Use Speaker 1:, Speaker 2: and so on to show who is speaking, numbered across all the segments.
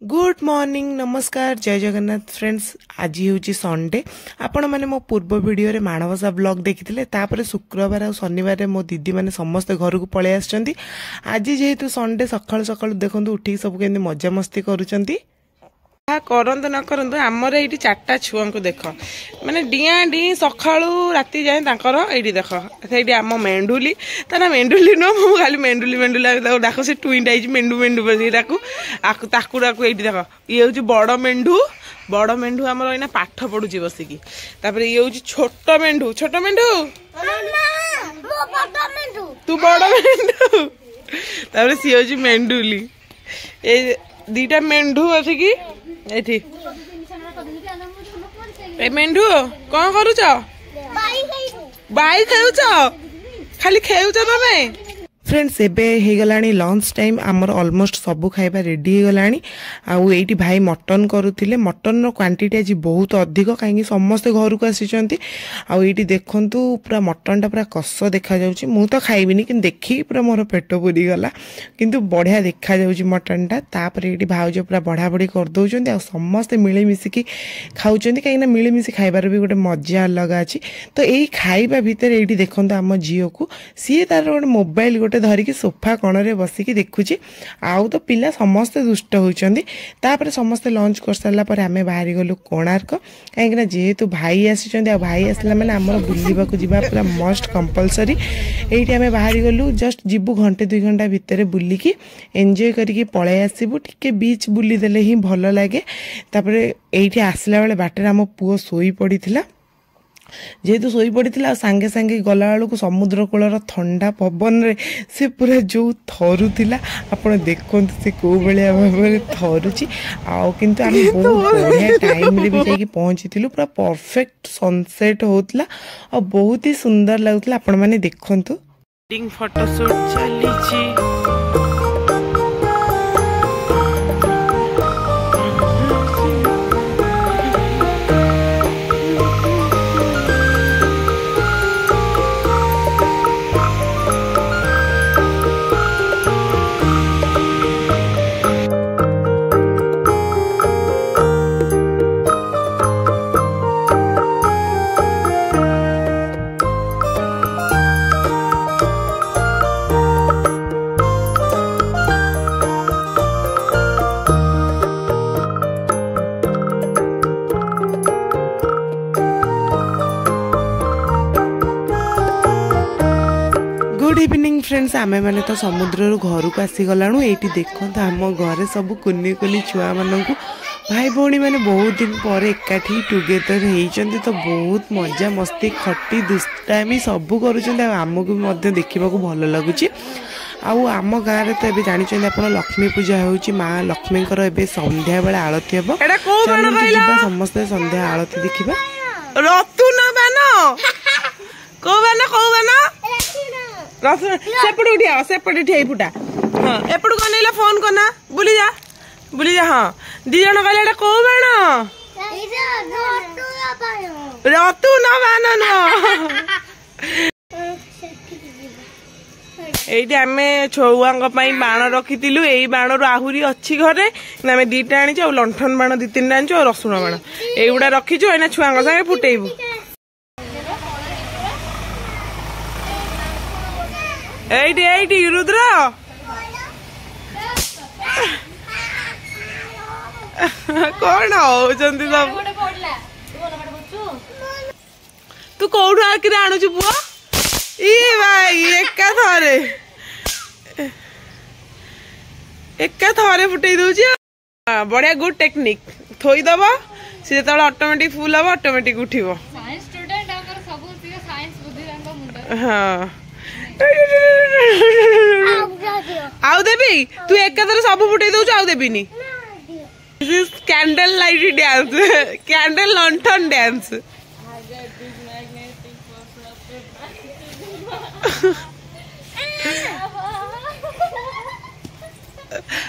Speaker 1: Good morning नमस्कार जय Jagannath friends. आज हूँ संडे। आपण मैंने मो पूर्व वीडियो रे माणवसा ब्लॉग देखी तापर शुक्रवार और शनिवार मो दीदी मैंने समस्त घर को पलि आछंती। आज जेहेतु संडे सकाळ सकाळ देखंतु उठी सब केंदी मजा मस्ती करूछंती। करंतु न करंतु आमर ये चार्टा छुआ को देख माने डिया डी सकाळू राति जाए ये देख ये आम मेंढुली ता मेंढुली नुह मु खाली मेंढुली मेंढुली डाक से टुईटा मेंढु मेंढु ताकू ये देख ये हूँ बड़ मेंढु आमर एना पाठ पढ़ुची बसिकी। ये हूँ छोट मेंढु तू बड़ मेंढु सी हूँ मेंढुली ए दीटा मेंढु अच्छी कि ए मेंढु कौन करुच बाई खेलुच खाली खेलुच तमें फ्रेंड्स। एबे हे गलानी लंच टाइम आमर ऑलमोस्ट सबू खाइबा रेडी हो गलानी। आउ एठी भाई मटन करुथिले। मटन रो क्वांटिटी आज बहुत अधिक कहीं समस्त घर को आसी। आउ एठी देखंतु पूरा मटन टा पूरा कस देखा जाउची। मु तो खाइबिनी कि देखी पूरा मोर पेट पुरी गला किंतु बढ़िया देखा जाउची मटन टा। तापर एठी भाउज पूरा बढ़ा बढ़ी कर दउचंती आ समस्त मिली मिसिकी खाउचंती कहीं ना मिली मिसी खाइबार भी गोटे मजा अलग अछि। तो एई खाइबा भीतर एठी देखंतु आम जियो को सी तार गोटे मोबाइल गोटे धरिकी सोफा कणरे बसिकी देखुची। आउ तो पिला समस्ते दुष्ट होइचंदी। तापर समस्ते लंच कर सारला पर आमे बाहरी गलु कोणार्क कहीं जेहेतु भाई आसीचंदी। आ भाई आसला माने हमर बुलिबा को जिबा पूरा मस्ट कंपलसरी। एठी आमे बाहरी गलु जस्ट जिबु घंटे 2 घंटा भितर बुलिकी एंजॉय करिकी पळे आसीबु। टिके बीच बुली देले ही भलो लागे। तापर एठी आसला बेले बाटे हम पुओ सोई पड़ीथिला। जेहेतु शोई पड़ा सांगे सांगे गला बेलू समुद्र कूलर ठंडा पवन रे से पूरा जो थरुला आप देखते से कौ भाया भाव में थरुची। आउ किंतु आम बहुत बढ़िया टाइम रे भी जाके पहुंची पूरा परफेक्ट सनसेट होता और बहुत ही सुंदर लगुला। आपण मैंने देखंतु फोटोशूट चली। Good evening friends. आमे माने तो समुद्र घर को आसीगलाणु। ये देखो आम घर सब कुनी कुनी छुआ मानू भाई भौणी मैंने बहुत दिन पर एकाठी टुगेदर होती। तो बहुत मजा मस्ती खटी दुष्टामी सबू करमको भी देखा भल लगुच। आम गाँव तो ये जानते आप लक्ष्मी पूजा हो माँ लक्ष्मी संध्या बेले आलती हम समस्ते संध्या आलती देखा। सेपटे उठिया सेपटे उठिया फुटा हाँ एपट कन फोन करना बुली जा हाँ दी जन कहले कौ बाण रतु न बाण ये आम छुआ बाण रखी यही बाण रू आहरी अच्छी घरे आम 2टा आनी लंठन बाण 2-3टा आनी रसुण बाण युवा रखीचु एना छुआ सागे फुटेबू। एटी रुद्र कौन होचंती सब तू कौटू आखिर आणुचु पुआ ई भाई एका थरे फुटई दउची। बढ़िया गुड टेक्निक थोईदब सी जो ऑटोमेटिक फुल हम ऑटोमेटिक उठिबो। हाँ आउ देवी तू एक सब फुटे दौ आउ देवीनी। Candle light dance candle lantern dance.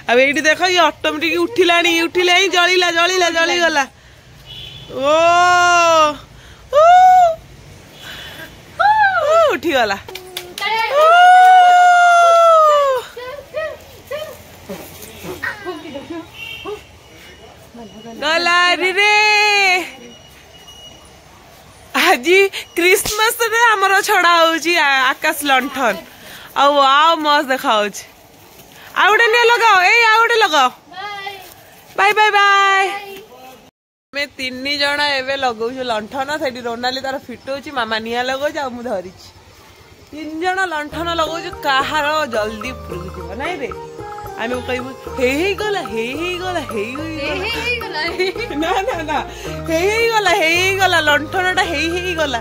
Speaker 1: अब ये देख ये ऑटोमेटिक उठिला जलिला जलिला जलीगला ओ उठीगला गलारी रे आज क्रिसमस रे हमर छड़ा होची आकाश लंठन आओ मस्त देखा होची आउडे ने लगाओ ए आउडे लगाओ बाय बाय बाय मैं 3 जण एवे लगौ लंठन से रोनाली तार फिटौची मामा निया लगौ जा मु धरी 3 जण लंठन लगौ कहार जल्दी फुल नाई रे आमे कहबू हे गला ना ना ना हे गला लंठनटा हे गला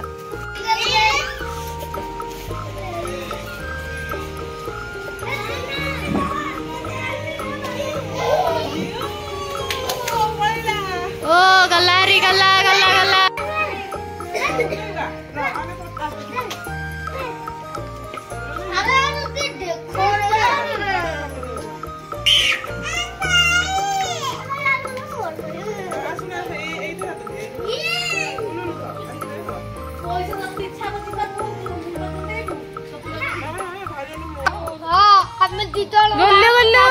Speaker 2: ओ गल्लारी गल्ला गल्ला गल्ला
Speaker 3: गल्लू गल्लू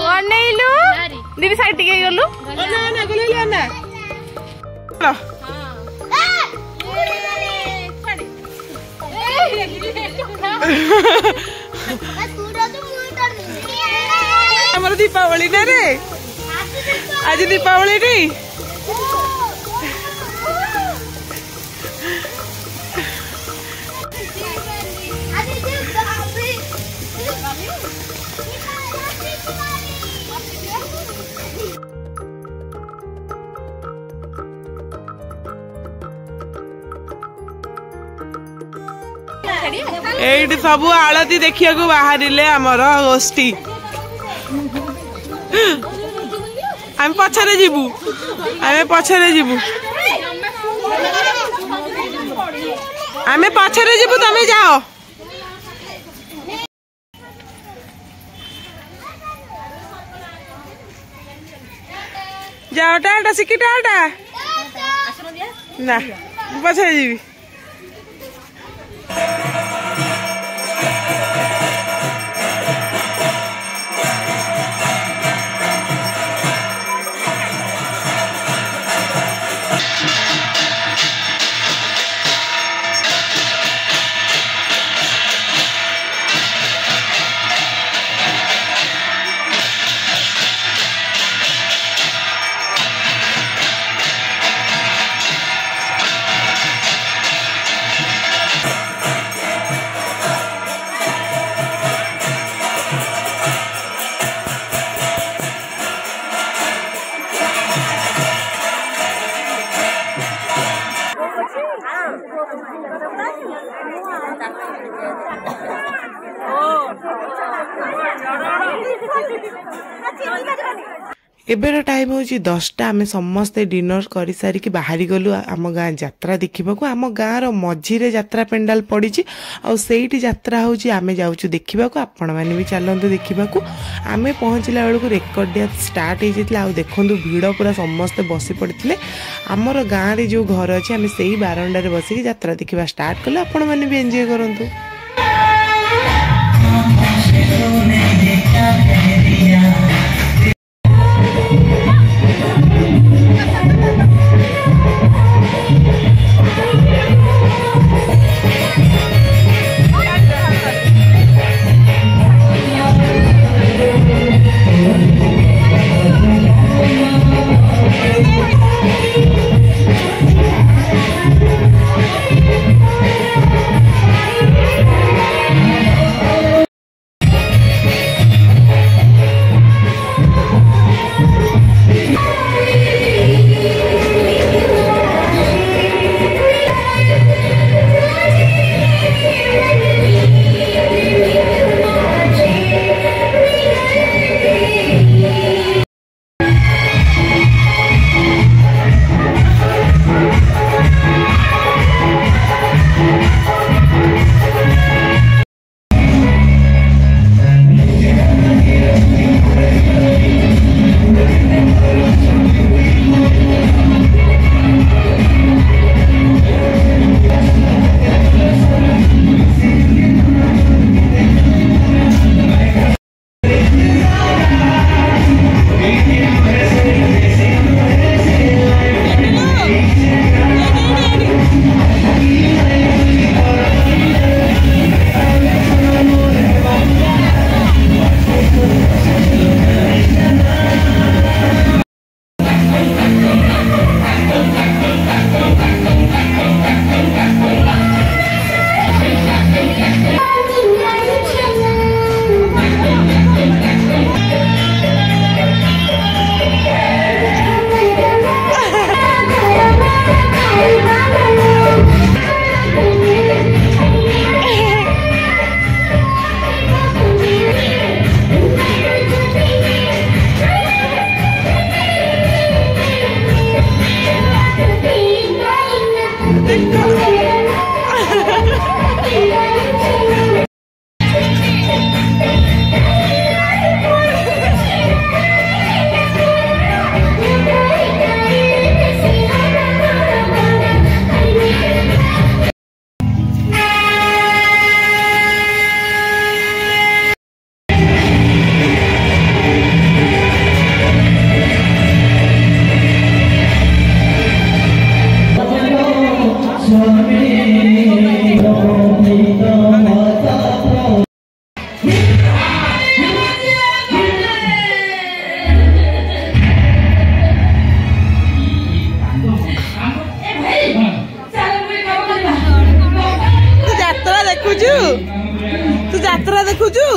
Speaker 3: अनेलू दीदी साइड टिके गल्लू
Speaker 1: ना ना गले ना हमर दीपावली ना रे आज दीपावली रे एठी सब आलती देखिया को बाहरिले हमर गोष्ठी हम पछरे जीवु हमें पछरे जीवु हमें पछरे जीवु तमे जाओ जाओ टाटा सिकी टाटा ना पछरे जीवी एबेर टाइम हूँ 10टा आम समस्ते डिनर कर सारिकी बाहरी गलु आम गाँ यात्रा देखा आम गाँव मझीरे यात्रा पेंडाल पड़ी आईटी यात्रा हूँ आम जाऊँ देखा आपण मैंने भी चलते देखा आम पहुँचला बेलू रेकर्ड डांस स्टार्ट होता देखूँ भिड़ पूरा समस्ते बसी पड़ते आमर गाँव में जो घर अच्छे आम से बारंडार बसिक यात्रा देखा स्टार्ट कले आपण मैंने भी एंजॉय करूँ। तू यात्रा देखुचु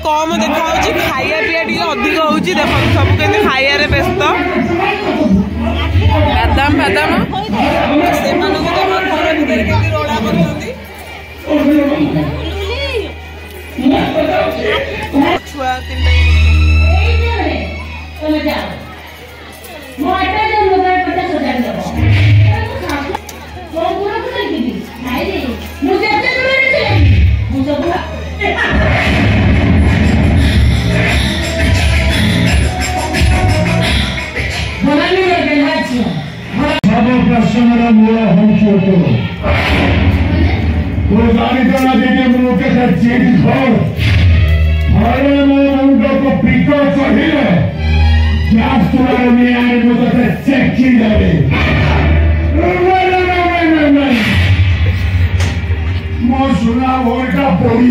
Speaker 1: कम देखा खाया पिया टे अधिक हो देख सब के खाया व्यस्त बादाम बादाम से घर भर के रोला छुआ
Speaker 4: सुना वोटा पड़ी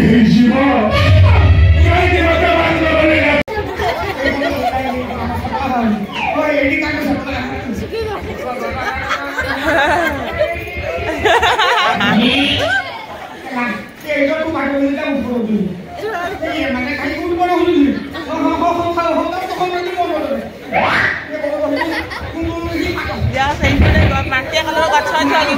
Speaker 1: माटिया कलर गछ लगे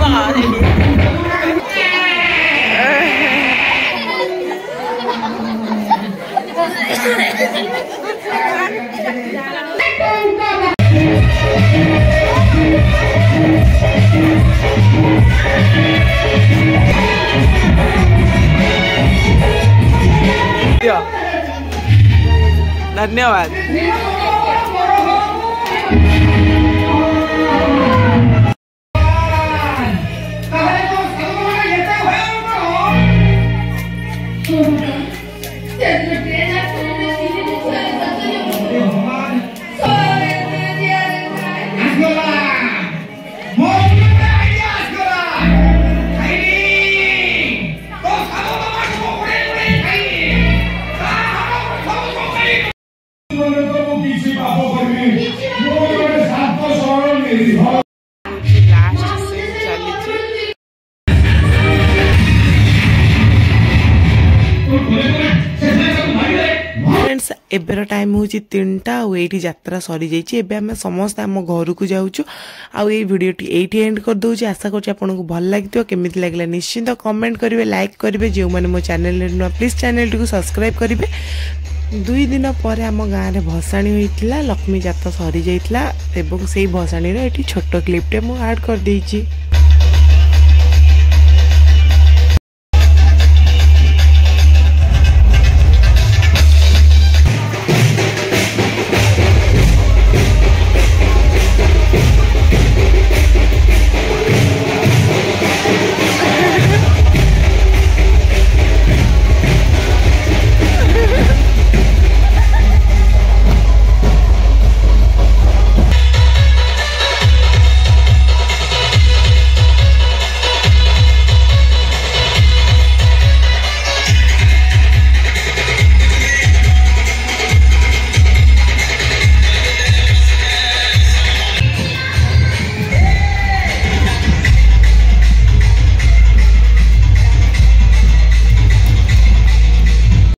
Speaker 1: धन्यवाद। एबर टाइम हूँ 3टा ये यात्रा सरी जाइए आम समस्त आम घर को जाऊँ आई भिडटी ये एंड कर दूँ आशा करूँ भल लगे केमी लगे निश्चिंत कमेंट करेंगे लाइक करेंगे जो मैंने मो चैनल नुआ प्लीज चैनल टी सब्सक्राइब करेंगे 2 दिन पर आम गाँव में भसाणी होता लक्ष्मी जात सरी जाता से भसाणी छोट क्लिपटे मुझे ऐड कर देती।